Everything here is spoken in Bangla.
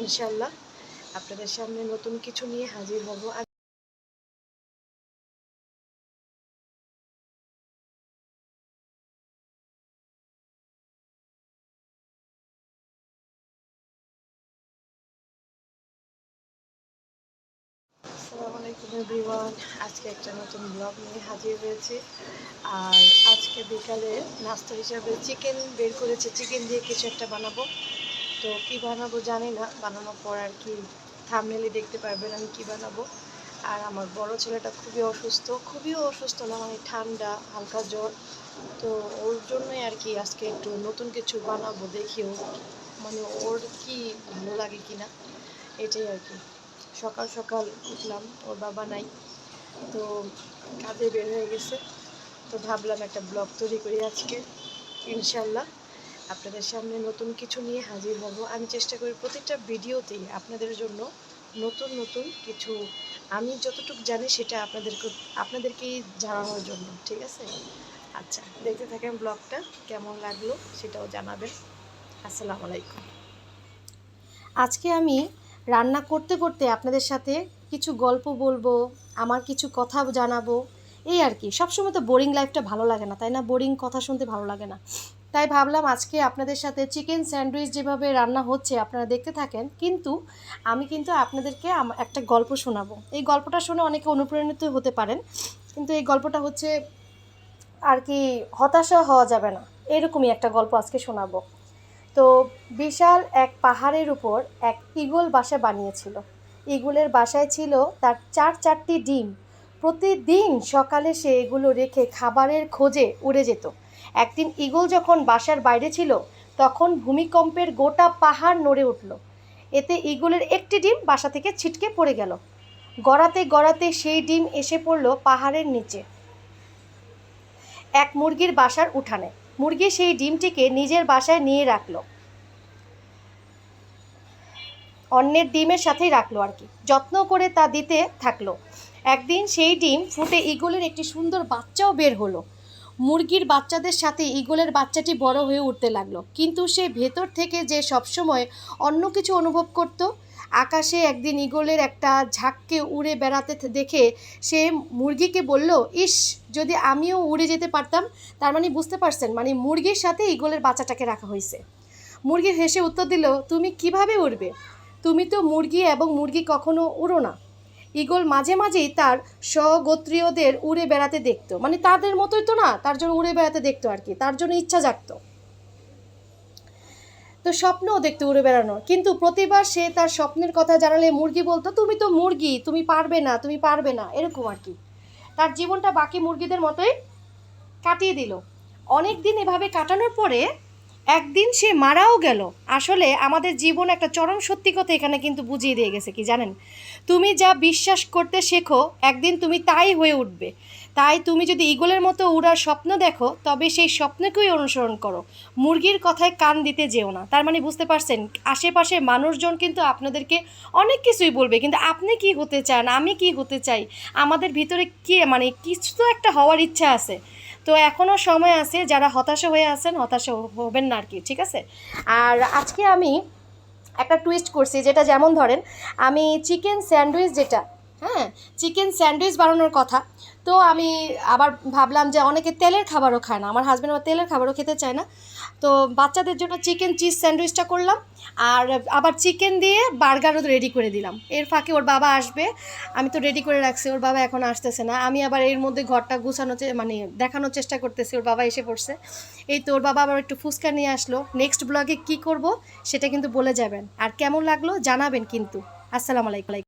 ইনশাল্লাহ আপনাদের সামনে নতুন কিছু নিয়ে হাজির হব। আসসালামু আলাইকুম এভরিওয়ান, আজকে একটা নতুন ব্লগ নিয়ে হাজির হয়েছি। আর আজকে বিকালে নাস্তা হিসাবে চিকেন বের করেছি, চিকেন দিয়ে কিছু একটা বানাবো। তো কি বানাবো জানি না, বানানোর পর আর কি থাম্বনেইলে দেখতে পারবেন আমি কি বানাবো। আর আমার বড় ছেলেটা খুবই অসুস্থ না, মানে ঠান্ডা হালকা জ্বর। তো ওর জন্যই আর কি আজকে একটু নতুন কিছু বানাবো, দেখিও মানে ওর কি ভালো লাগে কিনা, এটাই আর কি। সকাল সকাল উঠলাম, ওর বাবা নাই, তো কাজে বের হয়ে গেছে। তো ভাবলাম একটা ব্লগ তৈরি করি আজকে। ইনশাল্লাহ আপনাদের সামনে নতুন কিছু নিয়ে হাজির হব। আমি চেষ্টা করি প্রত্যেকটা ভিডিওতেই আপনাদের জন্য নতুন নতুন কিছু, আমি যতটুকু জানি সেটা আপনাদেরকেই জানানোর জন্য, ঠিক আছে? আচ্ছা, দেখতে থাকেন ব্লগটা, কেমন লাগলো সেটাও জানাবেন। আসসালামু আলাইকুম। আজকে আমি রান্না করতে করতে আপনাদের সাথে কিছু গল্প বলবো, আমার কিছু কথা জানাবো, এই আর কি। সবসময় তো বোরিং লাইফটা ভালো লাগে না, তাই না? বোরিং কথা শুনতে ভালো লাগে না। তাই ভাবলাম আজকে আপনাদের সাথে চিকেন স্যান্ডউইচ যেভাবে রান্না হচ্ছে আপনারা দেখতে থাকেন, কিন্তু আমি কিন্তু আপনাদেরকে একটা গল্প শোনাবো। এই গল্পটা শুনে অনেকে অনুপ্রাণিত হতে পারেন, কিন্তু এই গল্পটা হচ্ছে আর কি, হতাশা হওয়া যাবে না, এরকমই একটা গল্প আজকে শোনাবো। তো বিশাল এক পাহাড়ের উপর এক ঈগল বাসা বানিয়েছিল। ঈগলের বাসায় ছিল তার চারটি ডিম। প্রতিদিন সকালে সে এগুলো রেখে খাবারের খোঁজে উড়ে যেত। একদিন ঈগল যখন বাসার বাইরে ছিল, তখন ভূমিকম্পের গোটা পাহাড় নড়ে উঠল। এতে ঈগলের একটি ডিম বাসা থেকে ছিটকে পড়ে গেল। গড়াতে গড়াতে সেই ডিম এসে পড়ল পাহাড়ের নিচে এক মুরগির বাসার উঠানে। মুরগি সেই ডিমটিকে নিজের বাসায় নিয়ে রাখলো, অন্যের ডিমের সাথেই রাখলো আর কি, যত্ন করে তা দিতে থাকলো। একদিন সেই ডিম ফুটে ঈগলের একটি সুন্দর বাচ্চাও বের হলো। মুরগির বাচ্চাদের সাথে ঈগলের বাচ্চাটি বড় হয়ে উঠতে লাগলো, কিন্তু সে ভেতর থেকে যে সবসময় অন্য কিছু অনুভব করত। আকাশে একদিন ঈগলের একটা ঝাঁককে উড়ে বেড়াতে দেখে সে মুরগিকে বলল, ইস, যদি আমিও উড়ে যেতে পারতাম। তার মানে বুঝতে পারছেন, মানে মুরগির সাথে ঈগলের বাচ্চাটাকে রাখা হয়েছে। মুরগি হেসে উত্তর দিল, তুমি কিভাবে উড়বে? তুমি তো মুরগি, এবং মুরগি কখনো উড়ো না। ঈগল মাঝে মাঝেই তার স্বগোত্রীয়দের উড়ে বেড়াতে দেখতো, মানে তাদের মতোই তো না, তার জন্য উড়ে বেড়াতে দেখতো আর কি, তার জন্য ইচ্ছা জাগতো। তো স্বপ্নও দেখতো উড়ে বেড়ানোর, কিন্তু প্রতিবার সে তার স্বপ্নের কথা জানালে মুরগি বলতো, তুমি তো মুরগি, তুমি পারবে না, তুমি পারবে না, এরকম আর কি। তার জীবনটা বাকি মুরগিদের মতোই কাটিয়ে দিল। অনেক দিন এভাবে কাটানোর পরে একদিন সে মারাও গেল। আসলে আমাদের জীবন একটা চরম সত্যি কথা এখানে কিন্তু বুঝিয়ে দিয়ে গেছে, কি জানেন? তুমি যা বিশ্বাস করতে শেখো, একদিন তুমি তাই হয়ে উঠবে। তাই তুমি যদি ঈগলের মতো উড়ার স্বপ্ন দেখো, তবে সেই স্বপ্নকেই অনুসরণ করো, মুরগির কথায় কান দিতে যেও না। তার মানে বুঝতে পারছেন, আশেপাশে মানুষজন কিন্তু আপনাদেরকে অনেক কিছুই বলবে, কিন্তু আপনি কি হতে চান, আমি কি হতে চাই, আমাদের ভিতরে কি, মানে কিছু তো একটা হওয়ার ইচ্ছা আছে। তো এখনও সময় আছে, যারা হতাশা হয়ে আছেন হতাশা হবেন না আর কি, ঠিক আছে? আর আজকে আমি একটা টুইস্ট করছি, যেটা যেমন ধরেন, আমি চিকেন স্যান্ডউইচ যেটা, হ্যাঁ, চিকেন স্যান্ডউইচ বানানোর কথা। তো আমি আবার ভাবলাম যে অনেকে তেলের খাবারও খায় না, আমার হাজব্যান্ড আবার তেলের খাবারও খেতে চায় না। তো বাচ্চাদের জন্য চিকেন চিজ স্যান্ডউইচটা করলাম, আর আবার চিকেন দিয়ে বার্গারও রেডি করে দিলাম। এর ফাঁকে ওর বাবা আসবে, আমি তো রেডি করে রাখছি, ওর বাবা এখন আসতেছে না। আমি আবার এর মধ্যে ঘরটা গুছানো, মানে দেখানোর চেষ্টা করতেছি, ওর বাবা এসে পড়ছে। এই তো ওর বাবা আবার একটু ফুচকা নিয়ে আসলো। নেক্সট ব্লগে কী করব সেটা কিন্তু বলে যাবেন, আর কেমন লাগলো জানাবেন কিন্তু। আসসালামু আলাইকুম।